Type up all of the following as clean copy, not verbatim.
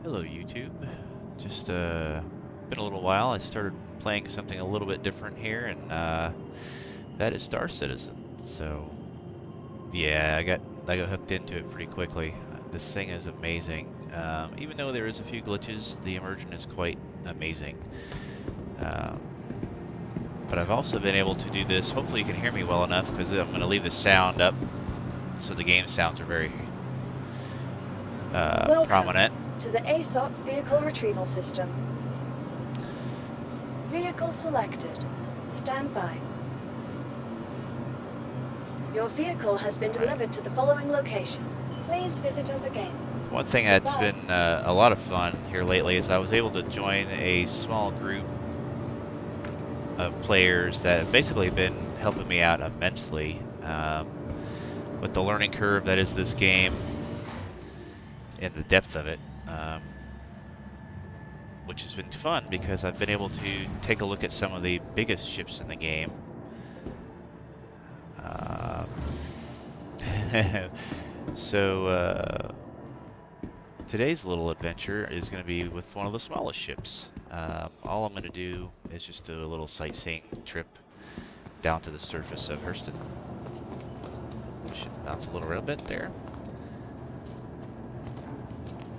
Hello YouTube. Just been a little while. I started playing something a little bit different here, and that is Star Citizen. So yeah, I got hooked into it pretty quickly. This thing is amazing. Even though there is a few glitches, the immersion is quite amazing. Um, but I've also been able to do this. Hopefully you can hear me well enough because I'm going to leave the sound up so the game sounds are very Welcome prominent. to the ASOP Vehicle Retrieval System. Vehicle selected. Stand by. Your vehicle has been All right. delivered to the following location. Please visit us again. One thing that's Goodbye. been a lot of fun here lately is I was able to join a small group of players that have basically been helping me out immensely with the learning curve that is this game and the depth of it, which has been fun because I've been able to take a look at some of the biggest ships in the game. Um, so today's little adventure is going to be with one of the smallest ships. All I'm going to do is just do a little sightseeing trip down to the surface of Hurston. Should bounce a little bit there.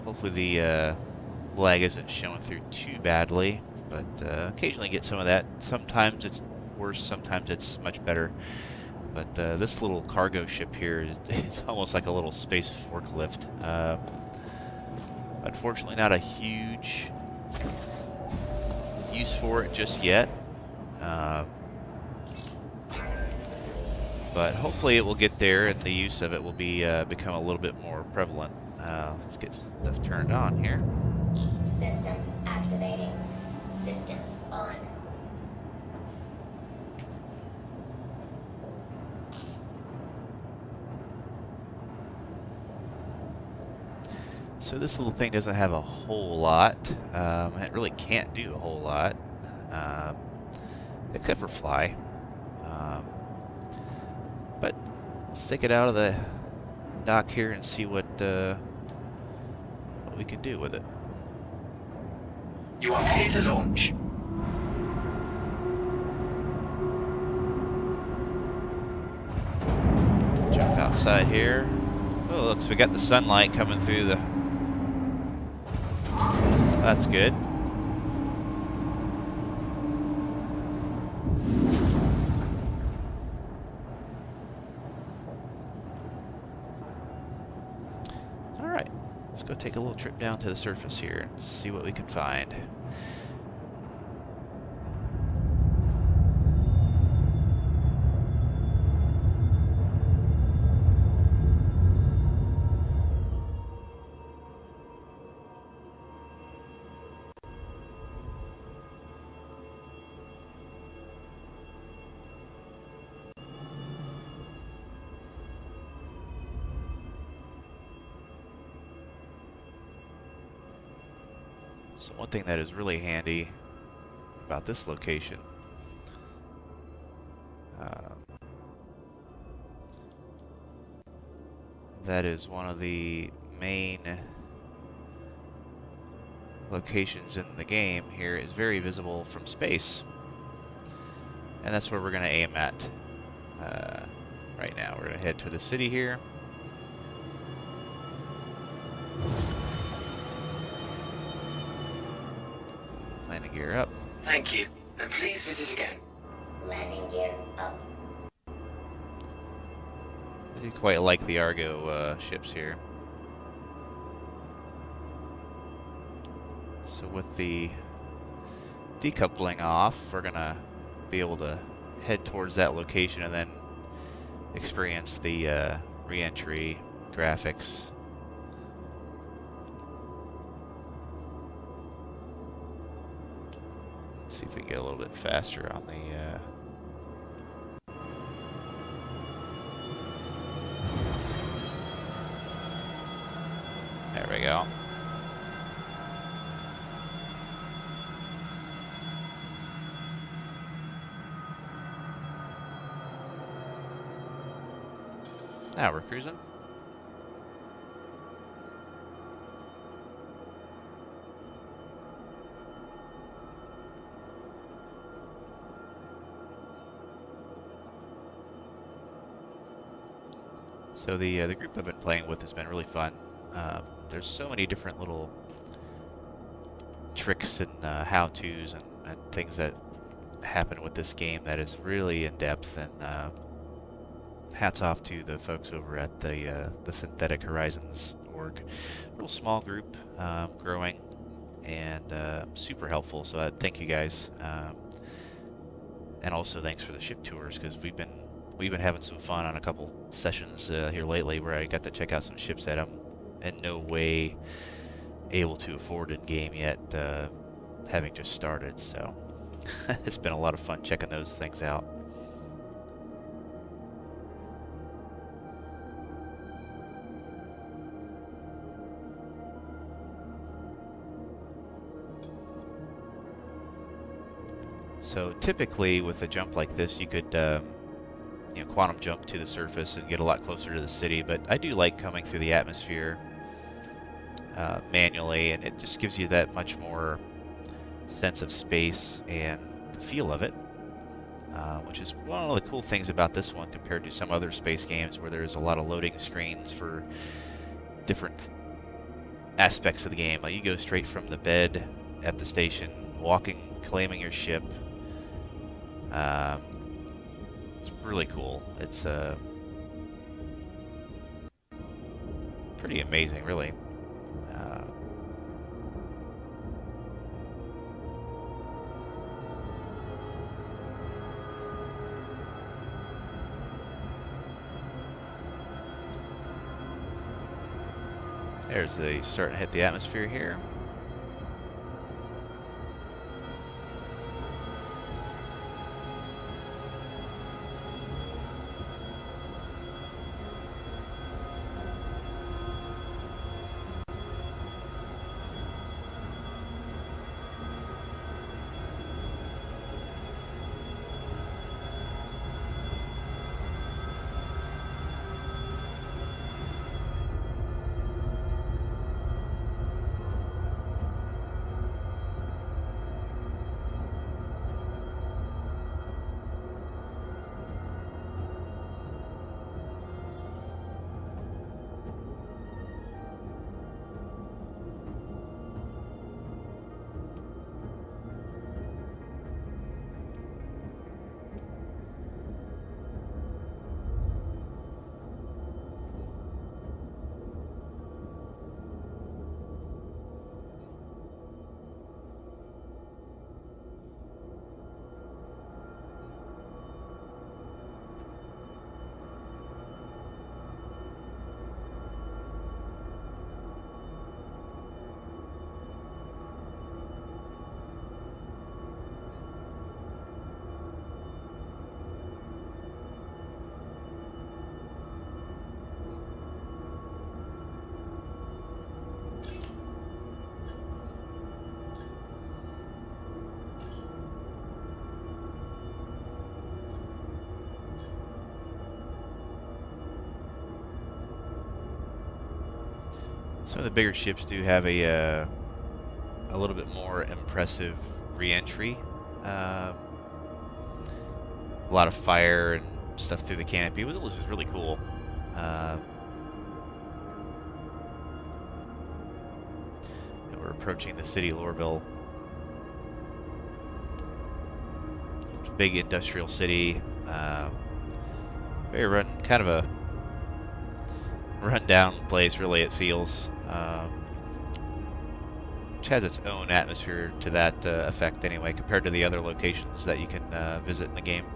Hopefully the lag isn't showing through too badly, but occasionally get some of that. Sometimes it's worse, sometimes it's much better. But this little cargo ship here is it's almost like a little space forklift. Unfortunately, not a huge use for it just yet. But hopefully it will get there and the use of it will be become a little bit more prevalent. Let's get stuff turned on here. Systems activating. Systems on. So this little thing doesn't have a whole lot. It really can't do a whole lot, um, except for fly. Um, but let's take it out of the dock here and see what we can do with it. You are clear to launch. Jump outside here. Oh, looks we got the sunlight coming through the. That's good. All right, let's go take a little trip down to the surface here and see what we can find. So one thing that is really handy about this location that is one of the main locations in the game here is very visible from space. And that's where we're going to aim at right now. We're going to head to the city here. Landing gear up. Thank you, and please visit again. Landing gear up. I do quite like the Argo ships here. So with the decoupling off, we're going to be able to head towards that location and then experience the re-entry graphics. Let's see if we can get a little bit faster on the there we go. Now we're cruising. So the group I've been playing with has been really fun. There's so many different little tricks and how-tos and things that happen with this game that is really in depth, and hats off to the folks over at the Synthetic Horizons org. Real small group, growing, and super helpful. So thank you guys, and also thanks for the ship tours, because we've been having some fun on a couple sessions here lately where I got to check out some ships that I'm in no way able to afford in game yet, having just started. So it's been a lot of fun checking those things out. So typically with a jump like this, you could quantum jump to the surface and get a lot closer to the city, but I do like coming through the atmosphere manually, and it just gives you that much more sense of space and the feel of it, which is one of the cool things about this one compared to some other space games where there's a lot of loading screens for different aspects of the game. Like you go straight from the bed at the station, walking, claiming your ship. It's really cool. It's pretty amazing, really. There's the starting to hit the atmosphere here. Some of the bigger ships do have a little bit more impressive re-entry. A lot of fire and stuff through the canopy, which is really cool. And we're approaching the city, Lorville. It's a big industrial city. Very kind of a run-down place, really, it feels. Which has its own atmosphere to that effect anyway, compared to the other locations that you can visit in the game.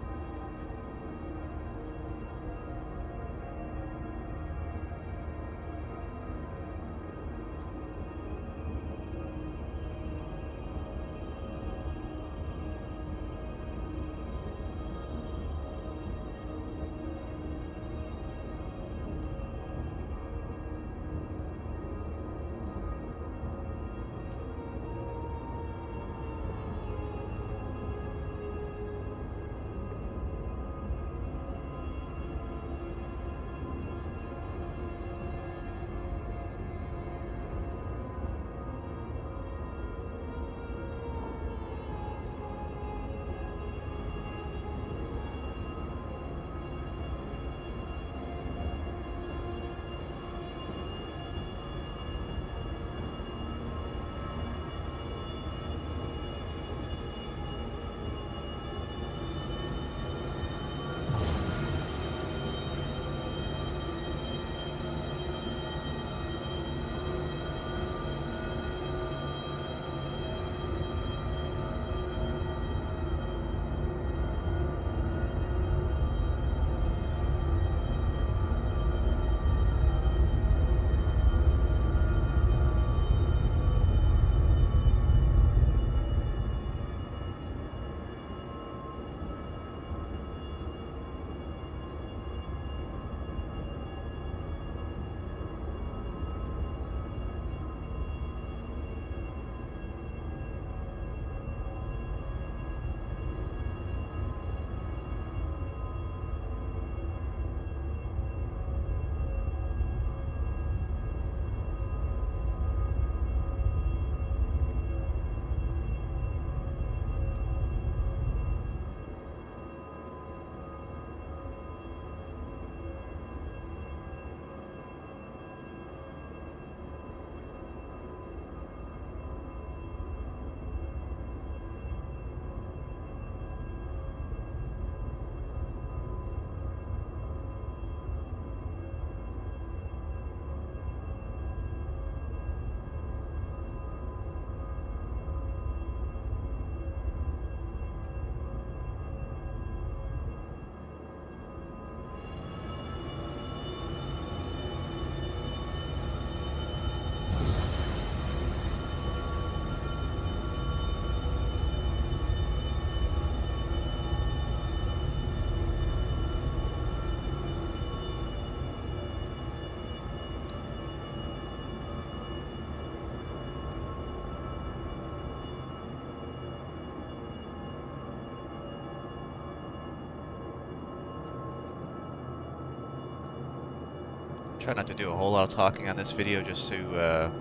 Try not to do a whole lot of talking on this video just to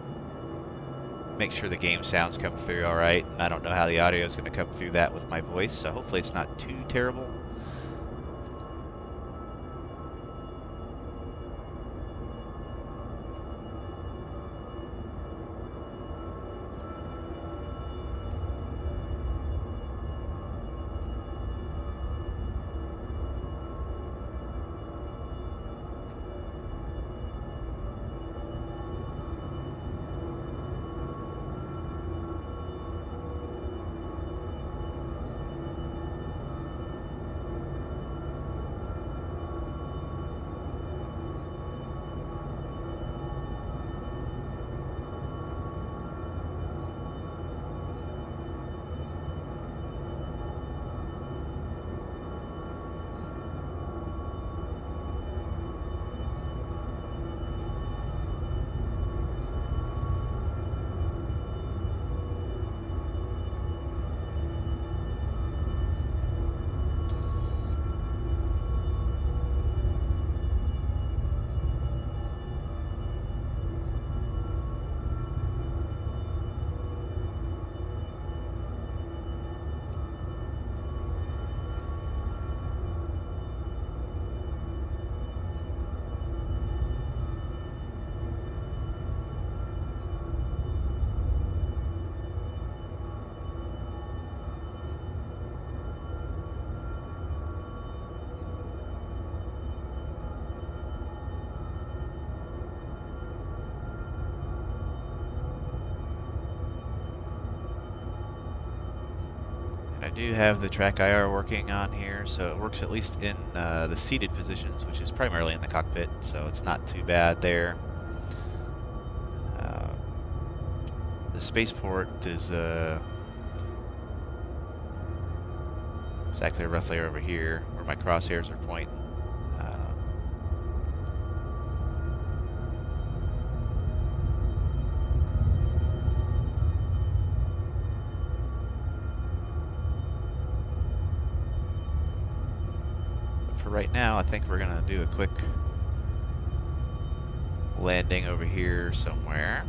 make sure the game sounds come through alright. And I don't know how the audio is going to come through that with my voice, so hopefully it's not too terrible. I do have the track IR working on here, so it works at least in the seated positions, which is primarily in the cockpit, so it's not too bad there. The spaceport is exactly roughly over here, where my crosshairs are pointing. For right now, I think we're gonna do a quick landing over here somewhere.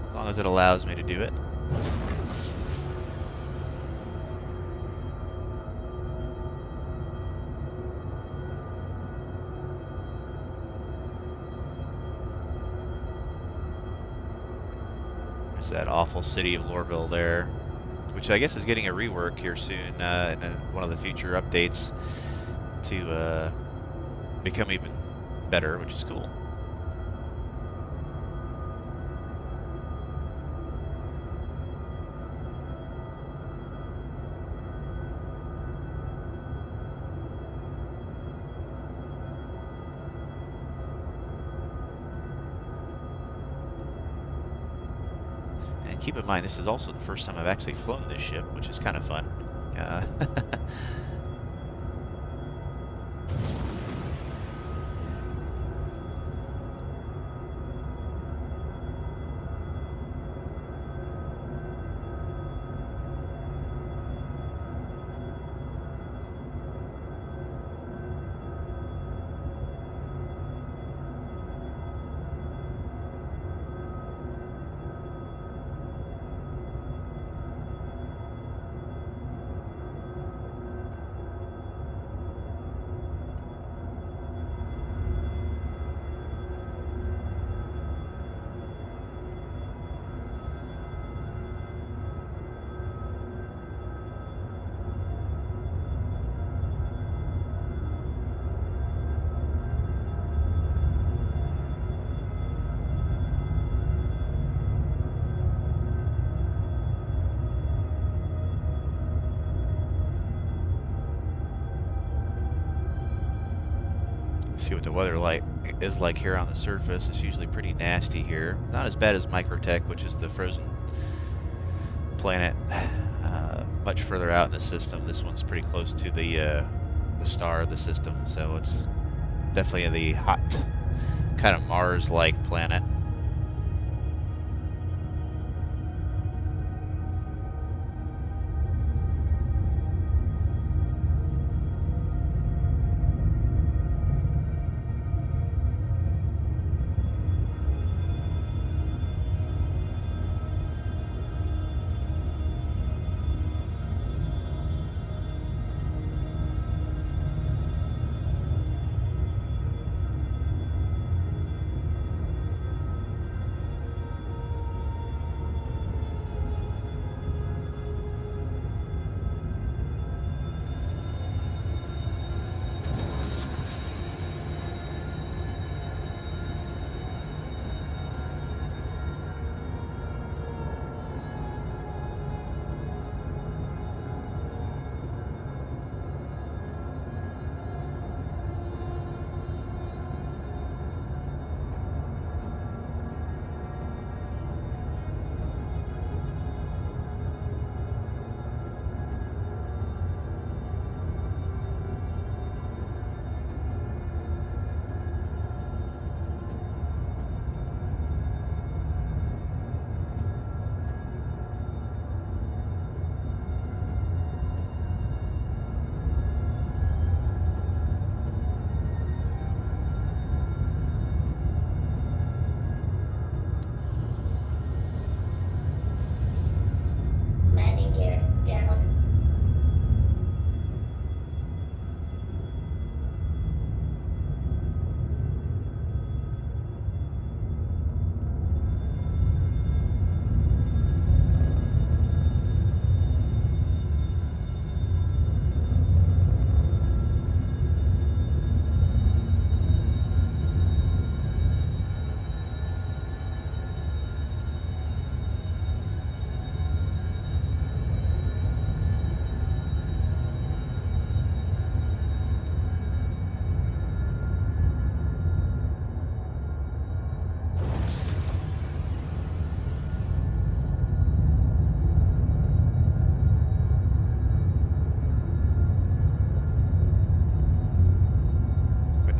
As long as it allows me to do it. That awful city of Lorville there, which I guess is getting a rework here soon in one of the future updates to become even better, which is cool. Keep in mind, this is also the first time I've actually flown this ship, which is kind of fun. See what the weather is like here on the surface. It's usually pretty nasty here. Not as bad as Microtech, which is the frozen planet much further out in the system. This one's pretty close to the star of the system, so it's definitely the hot, kind of Mars-like planet.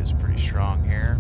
is pretty strong here.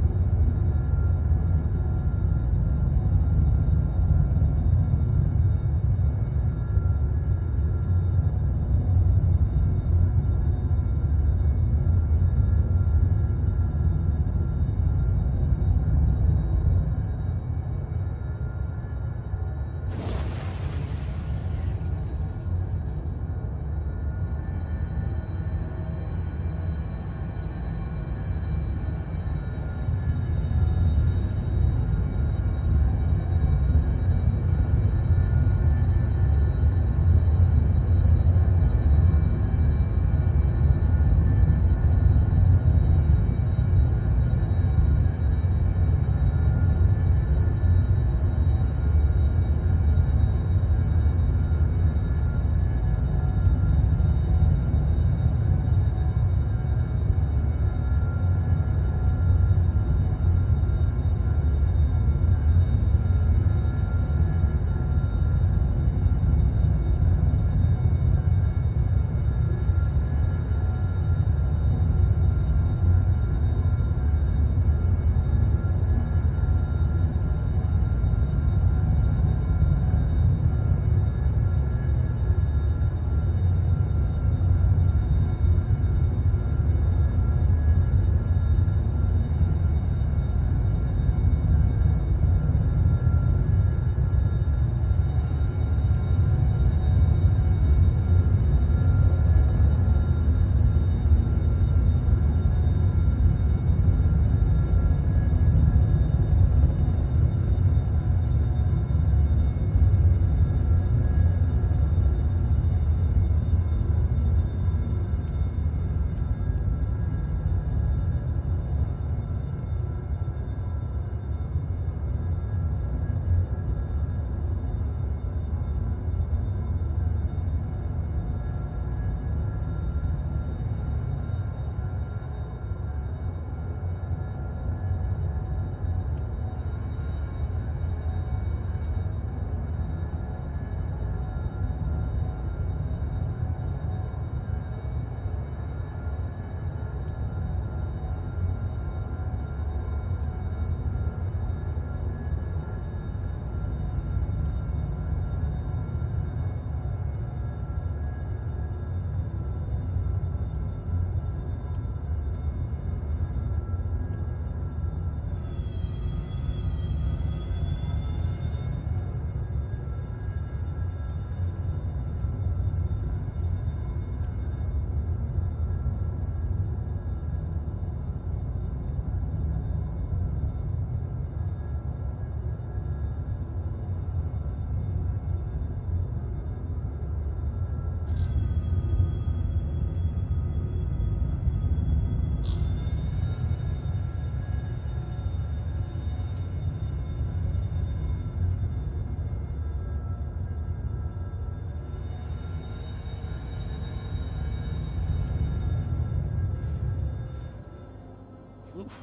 Oof.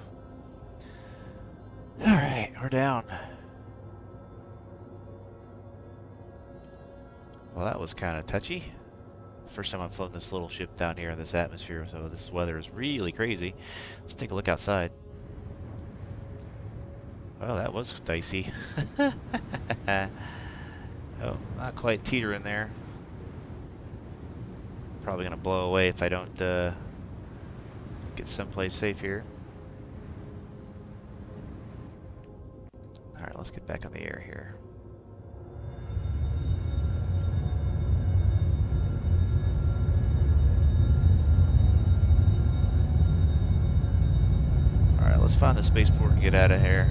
All right, we're down. Well, that was kind of touchy. First time I've flown this little ship down here in this atmosphere, so this weather is really crazy. Let's take a look outside. Well, that was dicey. Oh, not quite teetering there. Probably gonna blow away if I don't get someplace safe here. Alright, let's get back on the air here. Alright, let's find the spaceport and get out of here.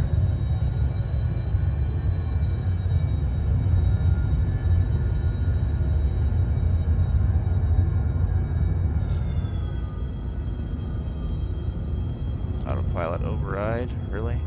Autopilot override, really?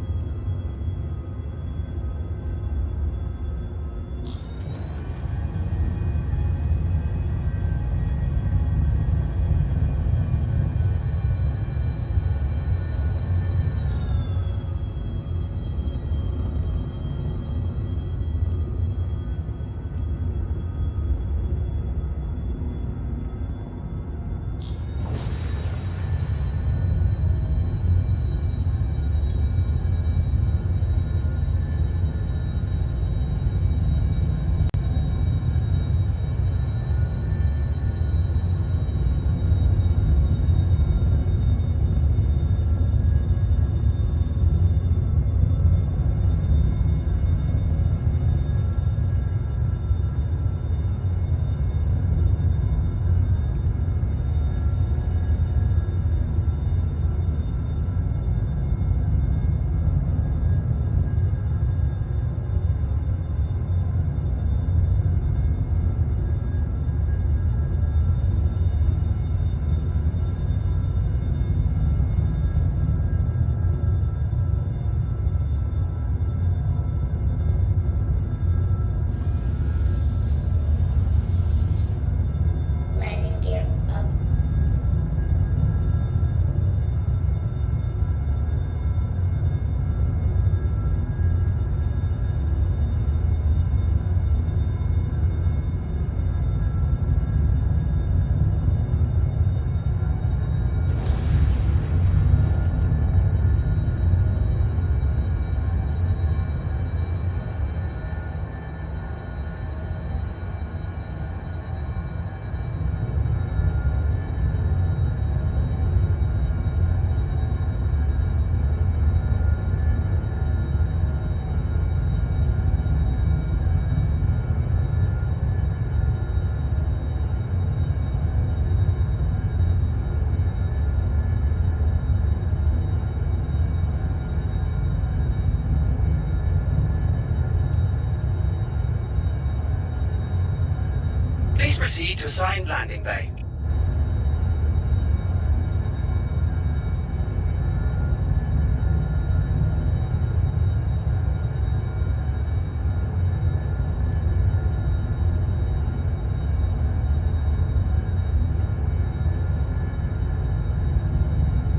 proceed to assigned landing bay.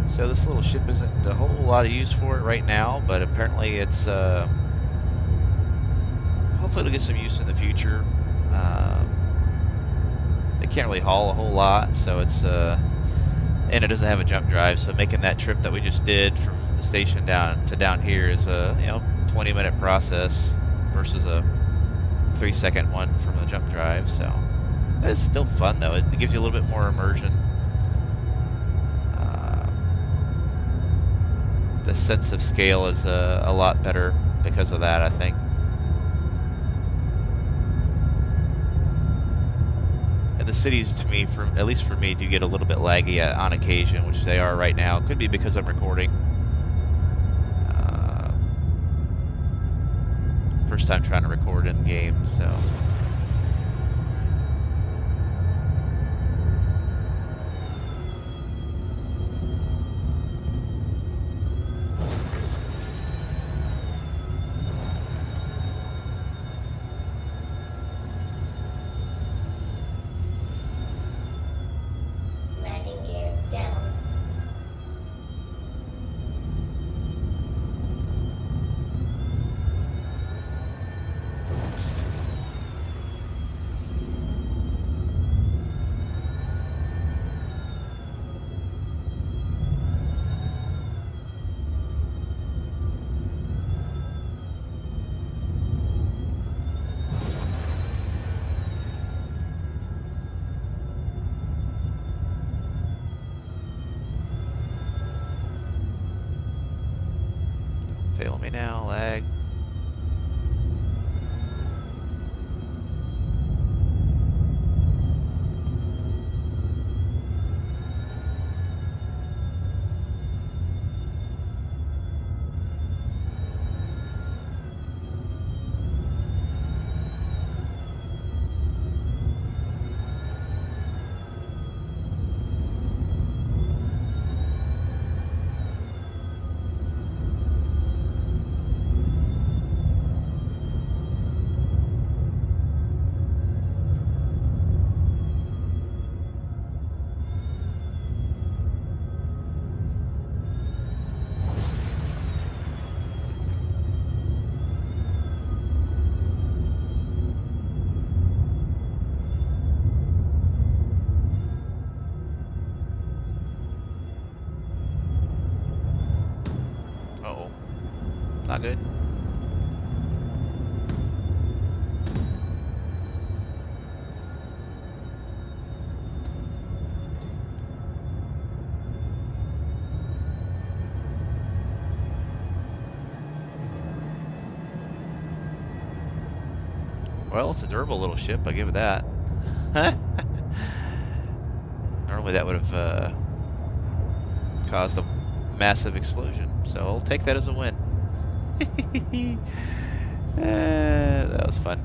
So this little ship isn't a whole lot of use for it right now, but apparently it's hopefully it'll get some use in the future. It can't really haul a whole lot, so it's and it doesn't have a jump drive, so making that trip that we just did from the station down to down here is a 20-minute process versus a 3-second one from a jump drive. So it's still fun though. It gives you a little bit more immersion. The sense of scale is a lot better because of that, I think. And the cities, to me, at least for me, do get a little bit laggy on occasion, which they are right now. Could be because I'm recording. First time trying to record in game, so. Landing gear down. Fail me now, lag. Uh-oh. Not good. Well, it's a durable little ship, I give it that. Normally that would have caused a massive explosion, so I'll take that as a win. That was fun.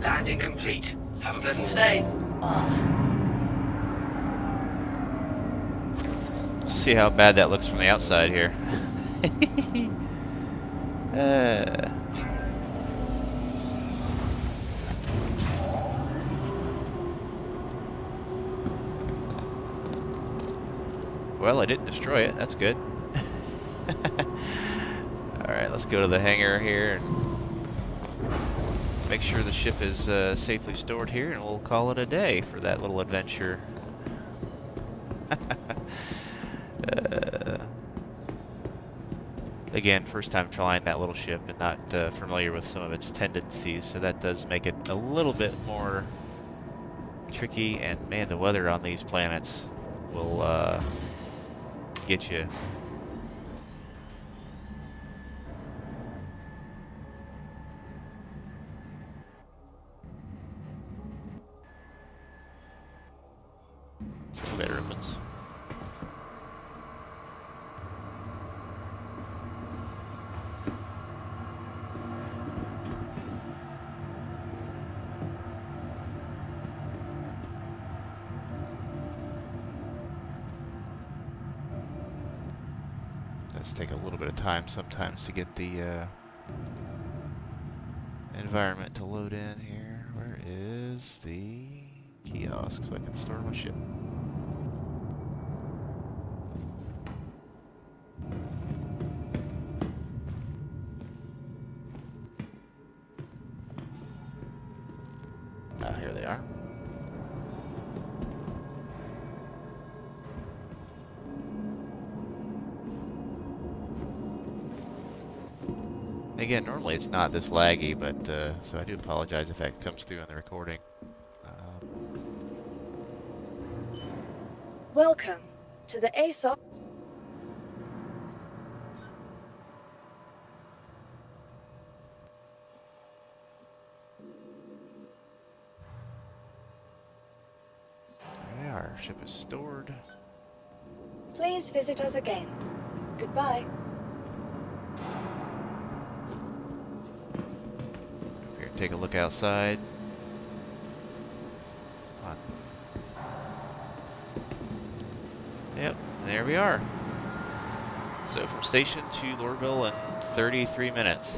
Landing complete. Have a pleasant stay. Off. See how bad that looks from the outside here. Well, I didn't destroy it. That's good. Alright, let's go to the hangar here and make sure the ship is safely stored here, and we'll call it a day for that little adventure. Again, first time trying that little ship and not familiar with some of its tendencies, so that does make it a little bit more tricky. And man, the weather on these planets will get you. Elevator opens. Does take a little bit of time sometimes to get the environment to load in here. Where is the kiosk so I can store my ship? Ah, here they are. Again, normally it's not this laggy, but so I do apologize if that comes through on the recording. Welcome to the ASOP. There we are. Ship is stored. Please visit us again. Goodbye. Here, take a look outside. Come on. Yep, there we are. So from station to Lorville in 33 minutes.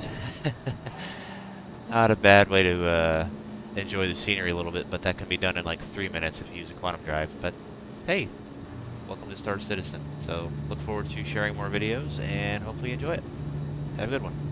Not a bad way to enjoy the scenery a little bit, but that can be done in like 3 minutes if you use a quantum drive. But hey, welcome to Star Citizen. So look forward to sharing more videos and hopefully you enjoy it. Have a good one.